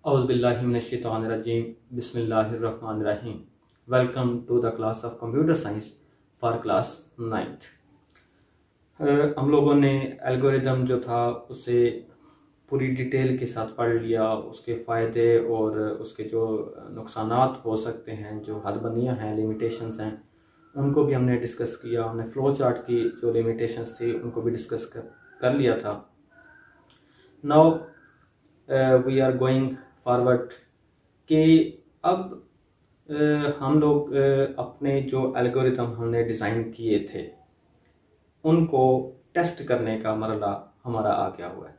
औज़ुबिल्लाहि मिनश्शैतानिर्रजीम बिस्मिल्लाहिर्रहमानिर्रहीम। Welcome to the class of computer science for class 9th। हम लोगों ने एल्गोरिदम जो था उसे पूरी डिटेल के साथ पढ़ लिया, उसके फ़ायदे और उसके जो नुकसानात हो सकते हैं, जो हदबंदियाँ हैं, लिमिटेशंस हैं, उनको भी हमने डिस्कस किया। हमने फ़्लो चार्ट की जो लिमिटेशंस थी उनको भी डिस्कस कर लिया था। Now we are going forward कि अब हम लोग अपने जो एल्गोरिथम हमने डिज़ाइन किए थे उनको टेस्ट करने का मरला हमारा आ गया हुआ है।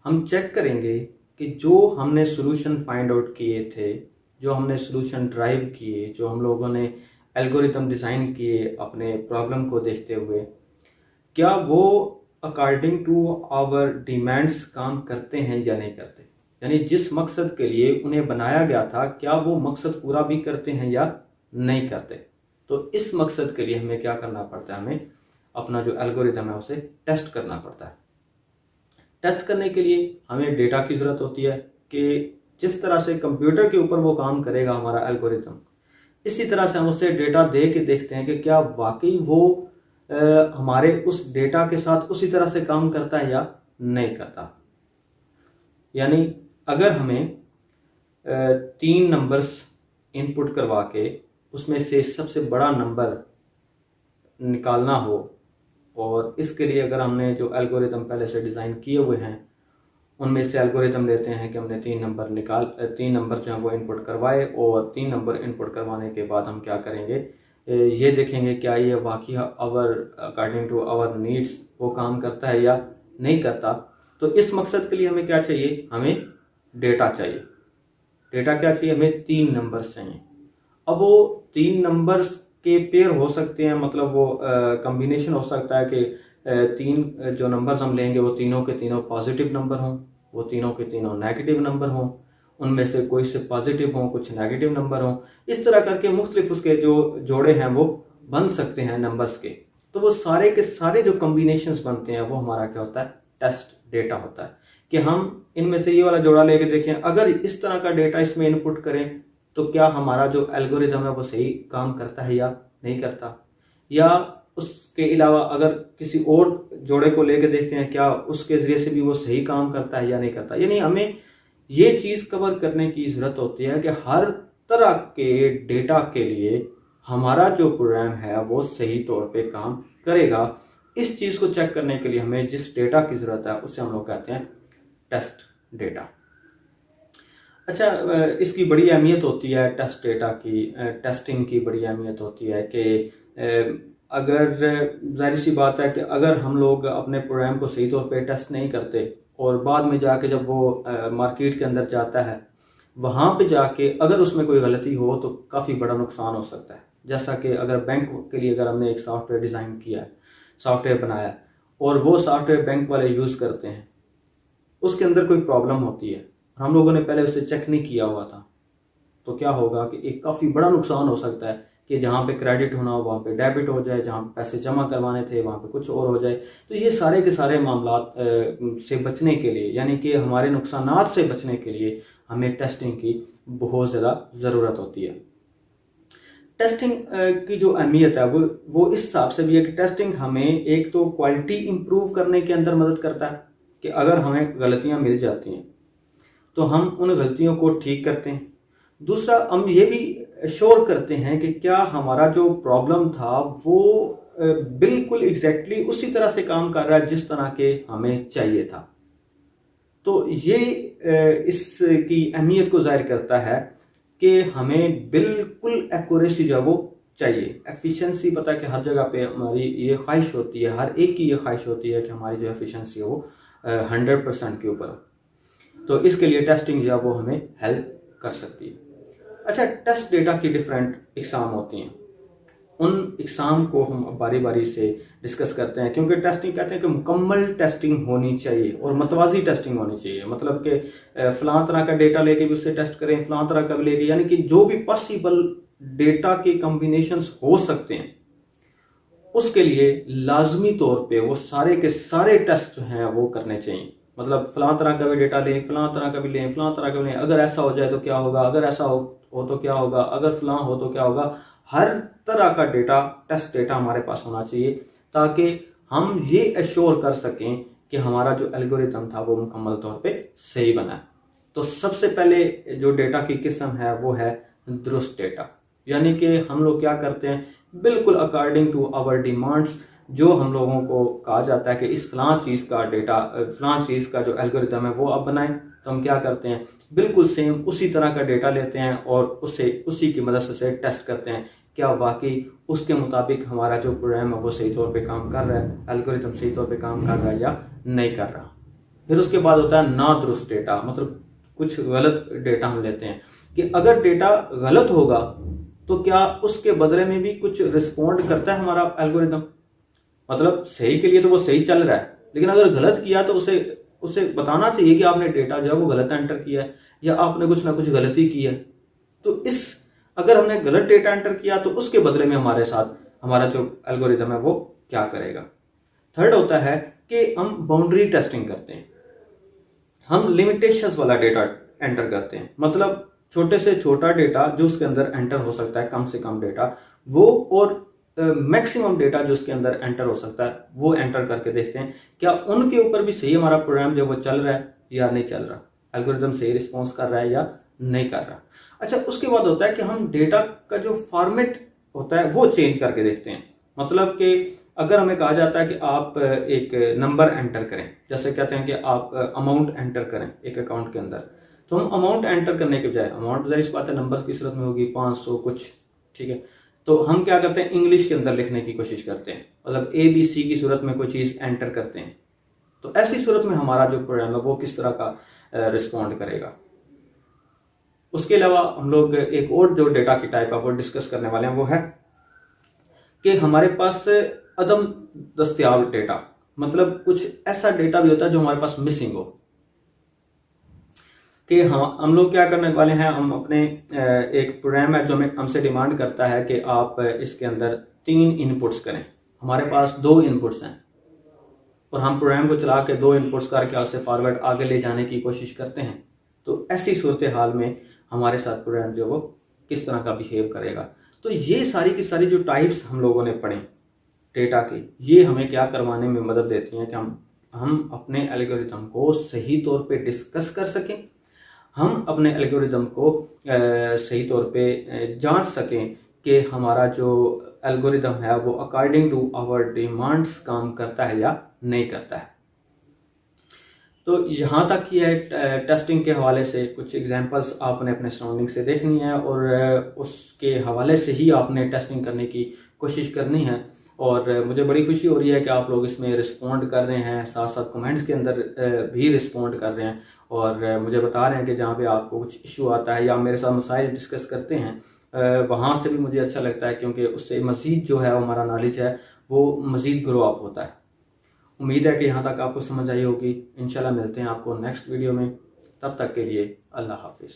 हम चेक करेंगे कि जो हमने सॉल्यूशन फाइंड आउट किए थे, जो हमने सॉल्यूशन ड्राइव किए, जो हम लोगों ने एल्गोरिथम डिज़ाइन किए अपने प्रॉब्लम को देखते हुए, क्या वो अकॉर्डिंग टू आवर डिमांड्स काम करते हैं या नहीं करते। यानी जिस मकसद के लिए उन्हें बनाया गया था, क्या वो मकसद पूरा भी करते हैं या नहीं करते। तो इस मकसद के लिए हमें क्या करना पड़ता है, हमें अपना जो एल्गोरिथम है उसे टेस्ट करना पड़ता है। टेस्ट करने के लिए हमें डेटा की ज़रूरत होती है कि जिस तरह से कंप्यूटर के ऊपर वो काम करेगा हमारा एल्गोरिथम, इसी तरह से हम उससे डेटा दे के देखते हैं कि क्या वाकई वो हमारे उस डेटा के साथ उसी तरह से काम करता है या नहीं करता। यानी अगर हमें 3 नंबर्स इनपुट करवा के उसमें से सबसे बड़ा नंबर निकालना हो, और इसके लिए अगर हमने जो एल्गोरिथम पहले से डिज़ाइन किए हुए हैं उनमें से एल्गोरिथम लेते हैं कि हमने 3 नंबर जो हैं वो इनपुट करवाए, और 3 नंबर इनपुट करवाने के बाद हम क्या करेंगे, ये देखेंगे क्या ये वाकई अकॉर्डिंग टू आवर नीड्स वो काम करता है या नहीं करता। तो इस मकसद के लिए हमें क्या चाहिए, हमें डेटा चाहिए। डेटा क्या चाहिए, हमें 3 नंबर्स चाहिए। अब वो 3 नंबर्स के पेयर हो सकते हैं, मतलब वो कम्बिनेशन हो सकता है कि 3 जो नंबर्स हम लेंगे वो तीनों के तीनों पॉजिटिव नंबर हों, वो तीनों के तीनों नेगेटिव नंबर हों, उनमें से कोई से पॉजिटिव हों, कुछ नेगेटिव नंबर हों। इस तरह करके मुख्तलिफ उसके जो जोड़े हैं वो बन सकते हैं नंबर्स के। तो वो सारे के सारे जो कम्बिनेशंस बनते हैं वो हमारा क्या होता है, टेस्ट डेटा होता है। कि हम इनमें से ये वाला जोड़ा लेके देखें, अगर इस तरह का डेटा इसमें इनपुट करें तो क्या हमारा जो एल्गोरिथम है वो सही काम करता है या नहीं करता। या उसके अलावा अगर किसी और जोड़े को लेके देखते हैं, क्या उसके ज़रिए से भी वो सही काम करता है या नहीं करता। यानी हमें ये चीज़ कवर करने की ज़रूरत होती है कि हर तरह के डेटा के लिए हमारा जो प्रोग्राम है वो सही तौर पे काम करेगा। इस चीज़ को चेक करने के लिए हमें जिस डेटा की ज़रूरत है उसे हम लोग कहते हैं टेस्ट डेटा। अच्छा, इसकी बड़ी अहमियत होती है टेस्ट डेटा की, टेस्टिंग की बड़ी अहमियत होती है कि अगर जाहिर सी बात है कि अगर हम लोग अपने प्रोग्राम को सही तौर पे टेस्ट नहीं करते और बाद में जाके जब वो मार्केट के अंदर जाता है, वहाँ पे जाके अगर उसमें कोई गलती हो तो काफ़ी बड़ा नुकसान हो सकता है। जैसा कि अगर बैंक के लिए अगर हमने एक सॉफ्टवेयर डिज़ाइन किया है, सॉफ्टवेयर बनाया और वो सॉफ्टवेयर बैंक वाले यूज़ करते हैं, उसके अंदर कोई प्रॉब्लम होती है, हम लोगों ने पहले उसे चेक नहीं किया हुआ था, तो क्या होगा कि एक काफ़ी बड़ा नुकसान हो सकता है कि जहाँ पे क्रेडिट होना हो वहाँ पे डेबिट हो जाए, जहाँ पैसे जमा करवाने थे वहाँ पे कुछ और हो जाए। तो ये सारे के सारे मामलात से बचने के लिए, यानी कि हमारे नुकसानात से बचने के लिए हमें टेस्टिंग की बहुत ज़्यादा ज़रूरत होती है। टेस्टिंग की जो अहमियत है वो इस हिसाब से भी है कि टेस्टिंग हमें एक तो क्वालिटी इम्प्रूव करने के अंदर मदद करता है कि अगर हमें गलतियां मिल जाती हैं तो हम उन गलतियों को ठीक करते हैं। दूसरा, हम ये भी श्योर करते हैं कि क्या हमारा जो प्रॉब्लम था वो बिल्कुल एग्जैक्टली उसी तरह से काम कर रहा है जिस तरह के हमें चाहिए था। तो ये इसकी अहमियत को जाहिर करता है कि हमें बिल्कुल एक्यूरेसी जो है वो चाहिए, एफिशिएंसी। पता है कि हर जगह पे हमारी ये ख्वाहिश होती है, हर एक की ये ख्वाहिश होती है कि हमारी जो एफिशिएंसी है वो 100% के ऊपर। तो इसके लिए टेस्टिंग जो है वो हमें हेल्प कर सकती है। अच्छा, टेस्ट डेटा की डिफरेंट इकसाम होती हैं, उन इकसाम को हम बारी बारी से डिस्कस करते हैं, क्योंकि टेस्टिंग कहते हैं कि मुकम्मल टेस्टिंग होनी चाहिए और मतवाजी टेस्टिंग होनी चाहिए। मतलब कि फलां तरह का डेटा लेके भी उससे टेस्ट करें, फलां तरह का भी लेके, यानी कि जो भी पॉसिबल डेटा के कॉम्बिनेशंस हो सकते हैं उसके लिए लाजमी तौर पे वो सारे के सारे टेस्ट जो हैं वो करने चाहिए। मतलब फलां तरह का भी डेटा लें, फलां तरह का भी लें, फलां तरह का भी लें, अगर ऐसा हो जाए तो क्या होगा, अगर ऐसा हो तो क्या होगा, अगर फलां हो तो क्या होगा। हर तरह का डेटा, टेस्ट डेटा हमारे पास होना चाहिए ताकि हम ये एश्योर कर सकें कि हमारा जो एल्गोरिथम था वो मुकम्मल तौर पे सही बना है। तो सबसे पहले जो डेटा की किस्म है वो है दुरुस्त डेटा, यानी कि हम लोग क्या करते हैं, बिल्कुल अकॉर्डिंग टू आवर डिमांड्स जो हम लोगों को कहा जाता है कि इस फलां चीज़ का डेटा, फलां चीज़ का जो एल्गोरिथम है वो आप बनाएं, तो हम क्या करते हैं, बिल्कुल सेम उसी तरह का डेटा लेते हैं और उसी की मदद से टेस्ट करते हैं क्या वाकई उसके मुताबिक हमारा जो प्रोग्राम है वो सही तौर पे काम कर रहा है, एल्गोरिथम सही तौर पे काम कर रहा है या नहीं कर रहा। फिर उसके बाद होता है नादुरुस्त डेटा, मतलब कुछ गलत डेटा हम लेते हैं कि अगर डेटा गलत होगा तो क्या उसके बदले में भी कुछ रिस्पॉन्ड करता है हमारा एल्गोरिथम। मतलब सही के लिए तो वो सही चल रहा है, लेकिन अगर गलत किया तो उसे बताना चाहिए कि आपने डेटा जो है वो गलत एंटर किया है या आपने कुछ ना कुछ गलती की है। तो अगर हमने गलत डेटा एंटर किया तो उसके बदले में हमारे साथ हमारा जो एल्गोरिथम है वो क्या करेगा। थर्ड होता है कि हम बाउंड्री टेस्टिंग करते हैं, हम लिमिटेशंस वाला डेटा एंटर करते हैं, मतलब छोटे से छोटा डेटा जो उसके अंदर एंटर हो सकता है, कम से कम डेटा वो, और मैक्सिमम डेटा जो उसके अंदर एंटर हो सकता है वो एंटर करके देखते हैं क्या उनके ऊपर भी सही हमारा प्रोग्राम जो वो चल रहा है या नहीं चल रहा, एल्गोरिथम सही रिस्पॉन्स कर रहा है या नहीं कर रहा। अच्छा, उसके बाद होता है कि हम डेटा का जो फॉर्मेट होता है वो चेंज करके देखते हैं। मतलब कि अगर हमें कहा जाता है कि आप एक नंबर एंटर करें, जैसे कहते हैं कि आप अमाउंट एंटर करें एक अकाउंट के अंदर, तो हम अमाउंट एंटर करने के बजाय, अमाउंट जाहिर सी बात है नंबर की सूरत में होगी 500 कुछ, ठीक है, तो हम क्या करते हैं इंग्लिश के अंदर लिखने की कोशिश करते हैं, मतलब ABC की सूरत में कोई चीज़ एंटर करते हैं। तो ऐसी सूरत में हमारा जो प्रोग्राम है वो किस तरह का रिस्पॉन्ड करेगा। उसके अलावा हम लोग एक और जो डेटा की टाइप है वो डिस्कस करने वाले हैं, वो है कि हमारे पास अदम दस्तयाब डेटा, मतलब कुछ ऐसा डेटा भी होता है जो हमारे पास मिसिंग हो, कि हम लोग क्या करने वाले हैं, हम अपने एक प्रोग्राम है जो हमसे डिमांड करता है कि आप इसके अंदर 3 इनपुट्स करें। हमारे पास 2 इनपुट्स हैं और हम प्रोग्राम को चला के 2 इनपुट्स करके उसे फॉरवर्ड आगे ले जाने की कोशिश करते हैं। तो ऐसी सूरत हाल में हमारे साथ प्रोग्राम जो वो किस तरह का बिहेव करेगा। तो ये सारी की सारी जो टाइप्स हम लोगों ने पढ़े डेटा की, ये हमें क्या करवाने में मदद देती हैं कि हम अपने एल्गोरिथम को सही तौर पे डिस्कस कर सकें, हम अपने एल्गोरिथम को सही तौर पे जांच सकें कि हमारा जो एल्गोरिथम है वो अकॉर्डिंग टू आवर डिमांड्स काम करता है या नहीं करता है। तो यहाँ तक ही है टेस्टिंग के हवाले से कुछ एग्जांपल्स आपने अपने सराउंडिंग से देखनी है और उसके हवाले से ही आपने टेस्टिंग करने की कोशिश करनी है। और मुझे बड़ी खुशी हो रही है कि आप लोग इसमें रिस्पॉन्ड कर रहे हैं, साथ साथ कमेंट्स के अंदर भी रिस्पॉन्ड कर रहे हैं और मुझे बता रहे हैं कि जहाँ पे आपको कुछ इशू आता है या मेरे साथ मसाइल डिस्कस करते हैं, वहाँ से भी मुझे अच्छा लगता है क्योंकि उससे मज़ीद जो है हमारा नॉलेज है वो मज़ीद ग्रो अप होता है। उम्मीद है कि यहाँ तक आपको समझ आई होगी। इंशाल्लाह मिलते हैं आपको नेक्स्ट वीडियो में, तब तक के लिए अल्लाह हाफिज़।